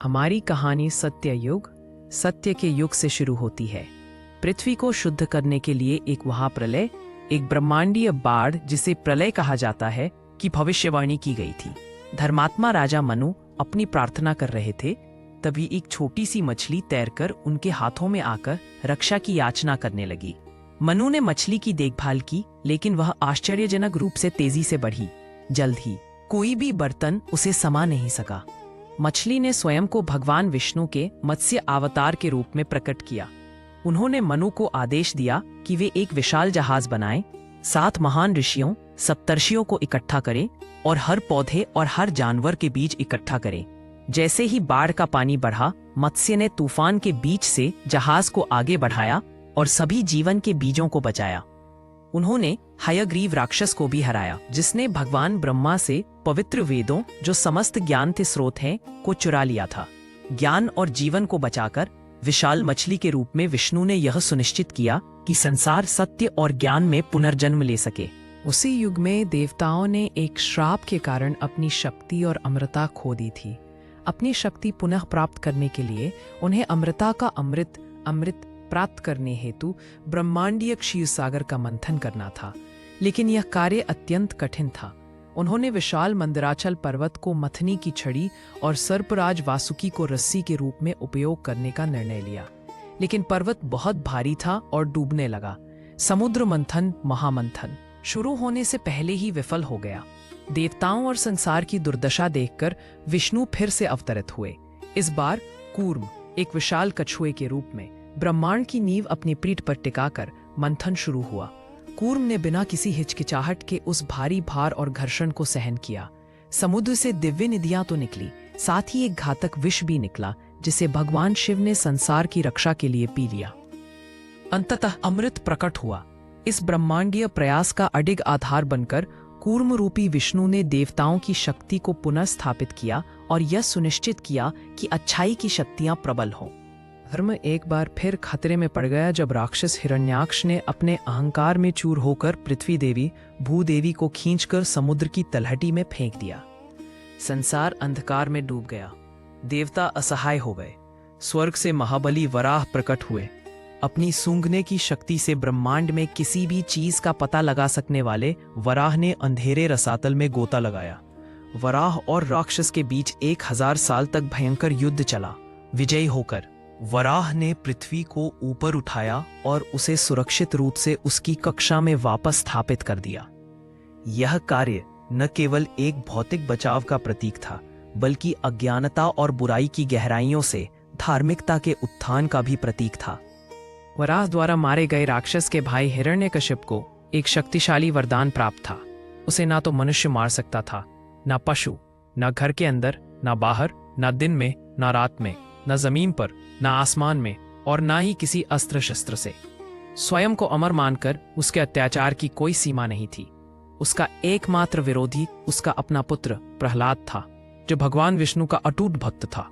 हमारी कहानी सत्य युग, सत्य के युग से शुरू होती है। पृथ्वी को शुद्ध करने के लिए एक महाप्रलय, एक ब्रह्मांडीय बाढ़ जिसे प्रलय कहा जाता है, की भविष्यवाणी की गई थी। धर्मात्मा राजा मनु अपनी प्रार्थना कर रहे थे, तभी एक छोटी सी मछली तैरकर उनके हाथों में आकर रक्षा की याचना करने लगी। मनु ने मछली की देखभाल की, लेकिन वह आश्चर्यजनक रूप से तेजी से बढ़ी। जल्द ही कोई भी बर्तन उसे समा नहीं सका। मछली ने स्वयं को भगवान विष्णु के मत्स्य अवतार के रूप में प्रकट किया। उन्होंने मनु को आदेश दिया कि वे एक विशाल जहाज बनाएं, 7 महान ऋषियों, सप्तर्षियों को इकट्ठा करें और हर पौधे और हर जानवर के बीज इकट्ठा करें। जैसे ही बाढ़ का पानी बढ़ा, मत्स्य ने तूफान के बीच से जहाज को आगे बढ़ाया और सभी जीवन के बीजों को बचाया। उन्होंने हयग्रीव राक्षस को भी हराया, जिसने भगवान ब्रह्मा से पवित्र वेदों, जो समस्त ज्ञान के स्रोत हैं, को चुरा लिया था। ज्ञान और जीवन को बचाकर विशाल मछली के रूप में विष्णु ने यह सुनिश्चित किया कि संसार सत्य और ज्ञान में पुनर्जन्म ले सके। उसी युग में देवताओं ने एक श्राप के कारण अपनी शक्ति और अमृता खो दी थी। अपनी शक्ति पुनः प्राप्त करने के लिए उन्हें अमृता का अमृत प्राप्त करने हेतु ब्रह्मांडीय क्षीर सागर का मंथन करना था, लेकिन यह कार्य अत्यंत कठिन था। उन्होंने विशाल मंदराचल पर्वत को मथनी की छड़ी और सर्पराज वासुकी को रस्सी के रूप में उपयोग करने का निर्णय लिया, लेकिन पर्वत बहुत भारी था और डूबने लगा। समुद्र मंथन, महामंथन शुरू होने से पहले ही विफल हो गया। देवताओं और संसार की दुर्दशा देखकर विष्णु फिर से अवतरित हुए। इस बार कूर्म, एक विशाल कछुए के रूप में, ब्रह्मांड की नींव अपनी पीठ पर टिकाकर मंथन शुरू हुआ। कूर्म ने बिना किसी हिचकिचाहट के उस भारी भार और घर्षण को सहन किया। समुद्र से दिव्य निधियां तो निकली, साथ ही एक घातक विष भी निकला, जिसे भगवान शिव ने संसार की रक्षा के लिए पी लिया। अंततः अमृत प्रकट हुआ। इस ब्रह्मांडीय प्रयास का अडिग आधार बनकर कूर्म रूपी विष्णु ने देवताओं की शक्ति को पुनः स्थापित किया और यह सुनिश्चित किया कि अच्छाई की शक्तियां प्रबल हों। धर्म एक बार फिर खतरे में पड़ गया जब राक्षस हिरण्याक्ष ने अपने अहंकार में चूर होकर पृथ्वी देवी, भूदेवी को खींचकर समुद्र की तलहटी में फेंक दिया। संसार अंधकार में डूब गया। देवता असहाय हो गए। स्वर्ग से महाबली वराह प्रकट हुए। अपनी सूंघने की शक्ति से ब्रह्मांड में किसी भी चीज का पता लगा सकने वाले वराह ने अंधेरे रसातल में गोता लगाया। वराह और राक्षस के बीच 1000 साल तक भयंकर युद्ध चला। विजयी होकर वराह ने पृथ्वी को ऊपर उठाया और उसे सुरक्षित रूप से उसकी कक्षा में वापस स्थापित कर दिया। यह कार्य न केवल एक भौतिक बचाव का प्रतीक था, बल्कि अज्ञानता और बुराई की गहराइयों से धार्मिकता के उत्थान का भी प्रतीक था। वराह द्वारा मारे गए राक्षस के भाई हिरण्यकशिप को एक शक्तिशाली वरदान प्राप्त था। उसे ना तो मनुष्य मार सकता था, ना पशु, ना घर के अंदर, ना बाहर, ना दिन में, ना रात में, न जमीन पर, न आसमान में, और ना ही किसी अस्त्र शस्त्र से। स्वयं को अमर मानकर उसके अत्याचार की कोई सीमा नहीं थी। उसका एकमात्र विरोधी उसका अपना पुत्र प्रहलाद था, जो भगवान विष्णु का अटूट भक्त था।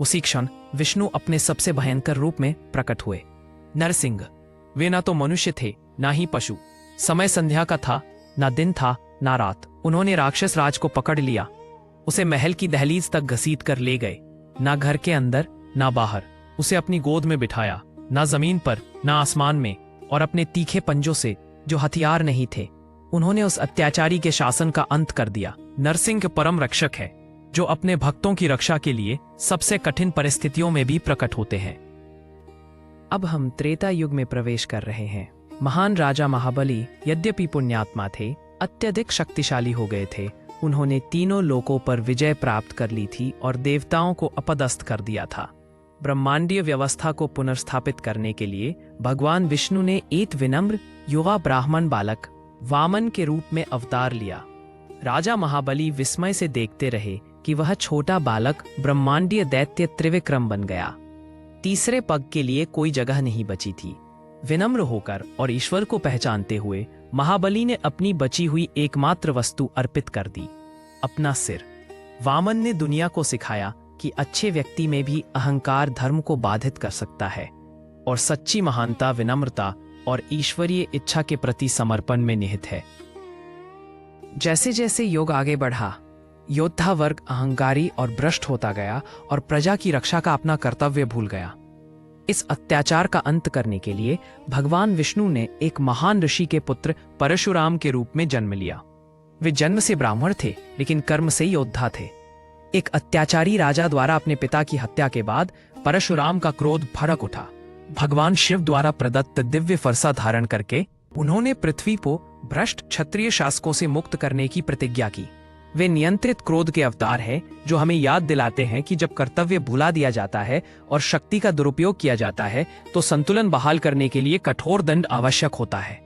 उसी क्षण विष्णु अपने सबसे भयंकर रूप में प्रकट हुए। नरसिंह। वे ना तो मनुष्य थे, ना ही पशु। समय संध्या का था, ना दिन था, ना रात। उन्होंने राक्षस राज को पकड़ लिया। उसे महल की दहलीज तक घसीट कर ले गए। ना घर के अंदर, ना बाहर। उसे अपनी गोद में बिठाया, ना जमीन पर, ना आसमान में, और अपने तीखे पंजों से, जो हथियार नहीं थे, उन्होंने उस अत्याचारी के शासन का अंत कर दिया। नरसिंह परम रक्षक है, जो अपने भक्तों की रक्षा के लिए सबसे कठिन परिस्थितियों में भी प्रकट होते हैं। अब हम त्रेता युग में प्रवेश कर रहे हैं। महान राजा महाबली यद्यपि पुण्यात्मा थे, अत्यधिक शक्तिशाली हो गए थे। उन्होंने तीनों लोकों पर विजय प्राप्त कर ली थी और देवताओं को अपदस्थ कर दिया था। ब्रह्मांडीय व्यवस्था को पुनर्स्थापित करने के लिए भगवान विष्णु ने एक विनम्र युवा ब्राह्मण बालक वामन के रूप में अवतार लिया। राजा महाबली विस्मय से देखते रहे कि वह छोटा बालक ब्रह्मांडीय दैत्य त्रिविक्रम बन गया। तीसरे पग के लिए कोई जगह नहीं बची थी। विनम्र होकर और ईश्वर को पहचानते हुए महाबली ने अपनी बची हुई एकमात्र वस्तु अर्पित कर दी, अपना सिर। वामन ने दुनिया को सिखाया कि अच्छे व्यक्ति में भी अहंकार धर्म को बाधित कर सकता है, और सच्ची महानता विनम्रता और ईश्वरीय इच्छा के प्रति समर्पण में निहित है। जैसे जैसे युग आगे बढ़ा, योद्धा वर्ग अहंकारी और भ्रष्ट होता गया और प्रजा की रक्षा का अपना कर्तव्य भूल गया। इस अत्याचार का अंत करने के लिए भगवान विष्णु ने एक महान ऋषि के पुत्र परशुराम के रूप में जन्म लिया। वे जन्म से ब्राह्मण थे, लेकिन कर्म से योद्धा थे। एक अत्याचारी राजा द्वारा अपने पिता की हत्या के बाद परशुराम का क्रोध भड़क उठा। भगवान शिव द्वारा प्रदत्त दिव्य फरसा धारण करके उन्होंने पृथ्वी को भ्रष्ट क्षत्रिय शासकों से मुक्त करने की प्रतिज्ञा की। वे नियंत्रित क्रोध के अवतार हैं, जो हमें याद दिलाते हैं कि जब कर्तव्य भुला दिया जाता है और शक्ति का दुरुपयोग किया जाता है तो संतुलन बहाल करने के लिए कठोर दंड आवश्यक होता है।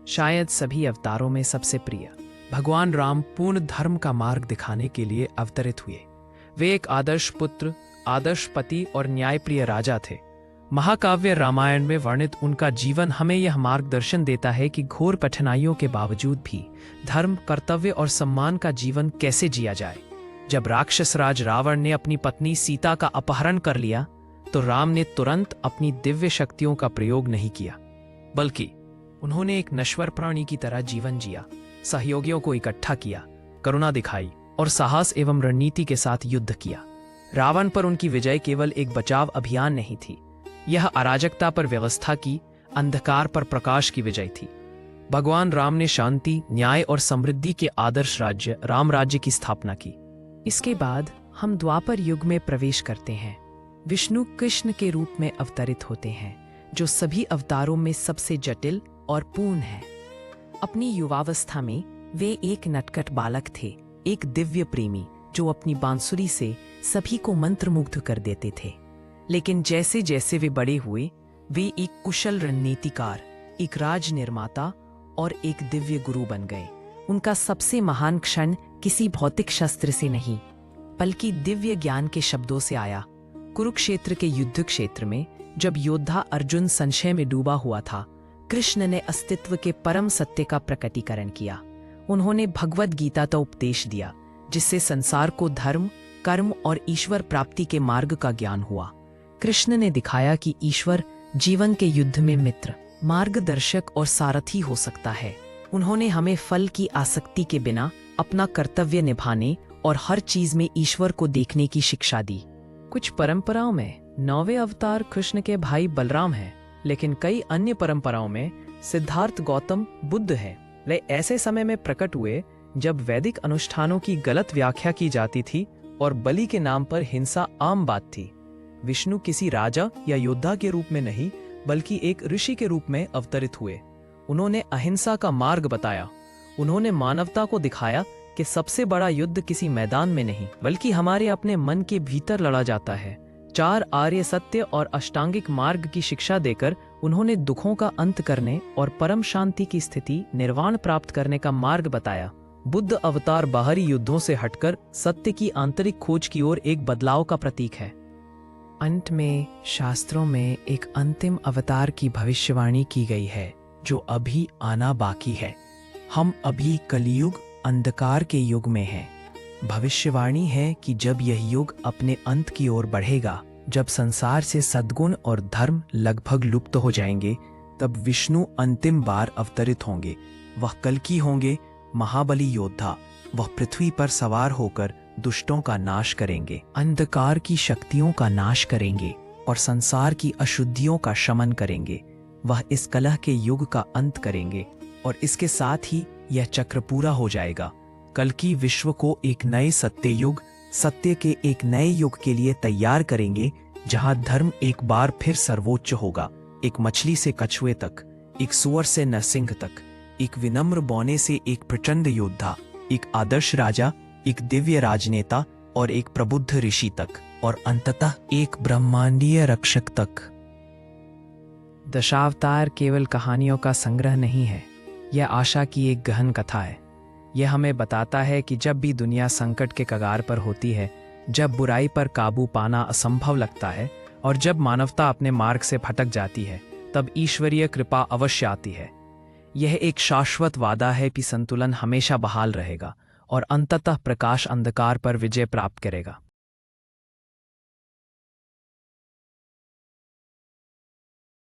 शायद सभी अवतारों में सबसे प्रिय भगवान राम पूर्ण धर्म का मार्ग दिखाने के लिए अवतरित हुए। वे एक आदर्श पुत्र, आदर्श पति और न्यायप्रिय राजा थे। महाकाव्य रामायण में वर्णित उनका जीवन हमें यह मार्गदर्शन देता है कि घोर कठिनाइयों के बावजूद भी धर्म, कर्तव्य और सम्मान का जीवन कैसे जिया जाए। जब राक्षस राज रावण ने अपनी पत्नी सीता का अपहरण कर लिया तो राम ने तुरंत अपनी दिव्य शक्तियों का प्रयोग नहीं किया, बल्कि उन्होंने एक नश्वर प्राणी की तरह जीवन जिया, सहयोगियों को इकट्ठा किया, करुणा दिखाई और साहस एवं रणनीति के साथ युद्ध किया। रावण पर उनकी विजय केवल एक बचाव अभियान नहीं थी, यह अराजकता पर व्यवस्था की, अंधकार पर प्रकाश की विजय थी। भगवान राम ने शांति, न्याय और समृद्धि के आदर्श राज्य राम राज्य की स्थापना की। इसके बाद हम द्वापर युग में प्रवेश करते हैं। विष्णु कृष्ण के रूप में अवतरित होते हैं, जो सभी अवतारों में सबसे जटिल और पूर्ण है। अपनी युवावस्था में वे एक नटखट बालक थे, एक दिव्य प्रेमी जो अपनी बांसुरी से सभी को मंत्रमुग्ध कर देते थे। लेकिन जैसे जैसे वे बड़े हुए, वे एक कुशल रणनीतिकार, एक राज निर्माता और एक दिव्य गुरु बन गए। उनका सबसे महान क्षण किसी भौतिक शस्त्र से नहीं, बल्कि दिव्य ज्ञान के शब्दों से आया। कुरुक्षेत्र के युद्ध क्षेत्र में जब योद्धा अर्जुन संशय में डूबा हुआ था, कृष्ण ने अस्तित्व के परम सत्य का प्रकटीकरण किया। उन्होंने भगवद गीता का उपदेश दिया, जिससे संसार को धर्म, कर्म और ईश्वर प्राप्ति के मार्ग का ज्ञान हुआ। कृष्ण ने दिखाया कि ईश्वर जीवन के युद्ध में मित्र, मार्गदर्शक और सारथी हो सकता है। उन्होंने हमें फल की आसक्ति के बिना अपना कर्तव्य निभाने और हर चीज में ईश्वर को देखने की शिक्षा दी। कुछ परंपराओं में 9वें अवतार कृष्ण के भाई बलराम हैं, लेकिन कई अन्य परंपराओं में सिद्धार्थ गौतम बुद्ध हैं। वे ऐसे समय में प्रकट हुए जब वैदिक अनुष्ठानों की गलत व्याख्या की जाती थी और बलि के नाम पर हिंसा आम बात थी। विष्णु किसी राजा या योद्धा के रूप में नहीं, बल्कि एक ऋषि के रूप में अवतरित हुए। उन्होंने अहिंसा का मार्ग बताया। उन्होंने मानवता को दिखाया कि सबसे बड़ा युद्ध किसी मैदान में नहीं, बल्कि हमारे अपने मन के भीतर लड़ा जाता है। 4 आर्य सत्य और अष्टांगिक मार्ग की शिक्षा देकर उन्होंने दुखों का अंत करने और परम शांति की स्थिति, निर्वाण प्राप्त करने का मार्ग बताया। बुद्ध अवतार बाहरी युद्धों से हटकर सत्य की आंतरिक खोज की ओर एक बदलाव का प्रतीक है। अंत में शास्त्रों में एक अंतिम अवतार की भविष्यवाणी की गई है, जो अभी आना बाकी है। हम अभी कलियुग अंधकार के युग में हैं। भविष्यवाणी है कि जब यह युग अपने अंत की ओर बढ़ेगा, जब संसार से सद्गुण और धर्म लगभग लुप्त हो जाएंगे, तब विष्णु अंतिम बार अवतरित होंगे। वह कल्कि होंगे, महाबली योद्धा। वह पृथ्वी पर सवार होकर दुष्टों का नाश करेंगे, अंधकार की शक्तियों का नाश करेंगे और संसार की अशुद्धियों का शमन करेंगे। वह इस कलह के युग का अंत करेंगे और इसके साथ ही यह चक्र पूरा हो जाएगा। कल्कि विश्व को एक नए सत्य युग, सत्य के एक नए युग के लिए तैयार करेंगे, जहां धर्म एक बार फिर सर्वोच्च होगा। एक मछली से कछुए तक, एक सुअर से नरसिंह तक, एक विनम्र बौने से एक प्रचंड योद्धा, एक आदर्श राजा, एक दिव्य राजनेता और एक प्रबुद्ध ऋषि तक, और अंततः एक ब्रह्मांडीय रक्षक तक। दशावतार केवल कहानियों का संग्रह नहीं है, यह आशा की एक गहन कथा है। यह हमें बताता है कि जब भी दुनिया संकट के कगार पर होती है, जब बुराई पर काबू पाना असंभव लगता है और जब मानवता अपने मार्ग से भटक जाती है, तब ईश्वरीय कृपा अवश्य आती है। यह एक शाश्वत वादा है कि संतुलन हमेशा बहाल रहेगा और अंततः प्रकाश अंधकार पर विजय प्राप्त करेगा।